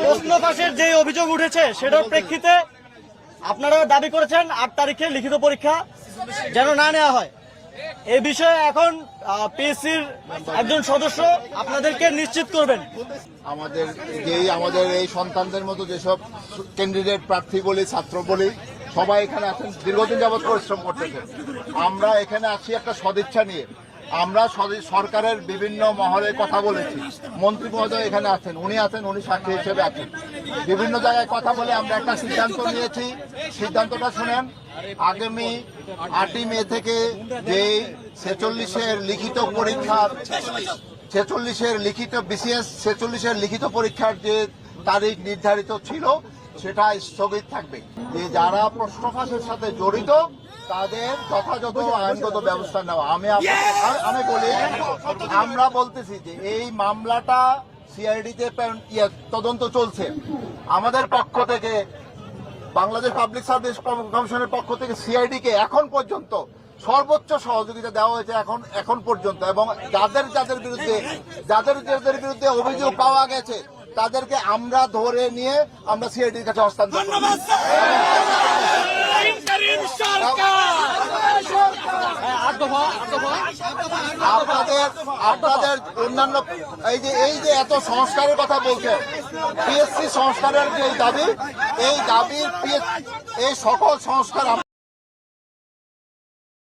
প্রশ্ন ফাঁসের যে অভিযোগ উঠেছে সেটার প্রেক্ষিতে আপনারা দাবি করেছেন 8 তারিখে লিখিত পরীক্ষা যেন না নেওয়া হয়। এই বিষয়ে এখন পিএসসির একজন সদস্য আপনাদেরকে নিশ্চিত করবেন। আমাদের এই সন্তানদের মতো যেসব ক্যান্ডিডেট প্রার্থী বলি, ছাত্র বলি, সবাই এখানে আছেন, দীর্ঘদিন যাবৎ পরিশ্রম করতেছে। আমরা এখানে আছি একটা সদিচ্ছা নিয়ে। আমরা সরকারের বিভিন্ন মহলে কথা বলেছি, মন্ত্রী মহোদয় এখানে আছেন, উনি সাক্ষী হিসেবে আছেন। বিভিন্ন জায়গায় কথা বলে আমরা একটা সিদ্ধান্ত নিয়েছি। সিদ্ধান্তটা শুনেন, আগামী 8ই মে থেকে যে 46-এর লিখিত পরীক্ষার 46-এর লিখিত BCS 46-এর লিখিত পরীক্ষার যে তারিখ নির্ধারিত ছিল সেটা স্থগিত থাকবে। যে যারা প্রশ্ন ফাঁসের সাথে জড়িত তাদের যথাযথ আইনগত ব্যবস্থা নেওয়া। আমি বলি, আমরা বলতেছি যে এই মামলাটা সিআইডিতে তদন্ত চলছে। আমাদের পক্ষ থেকে, বাংলাদেশ পাবলিক সার্ভিস কমিশনের পক্ষ থেকে সিআইডিকে এখন পর্যন্ত সর্বোচ্চ সহযোগিতা দেওয়া হয়েছে এখন পর্যন্ত, এবং যাদের বিরুদ্ধে অভিযোগ পাওয়া গেছে তাদেরকে আমরা ধরে নিয়ে আমরা সিআইডির কাছে হস্তান্তর করব। আপনাদের অন্যান্য এই যে এত সংস্কারের কথা বলছেন, পিএসসি সংস্কারের যে দাবি, এই দাবির এই সকল সংস্কার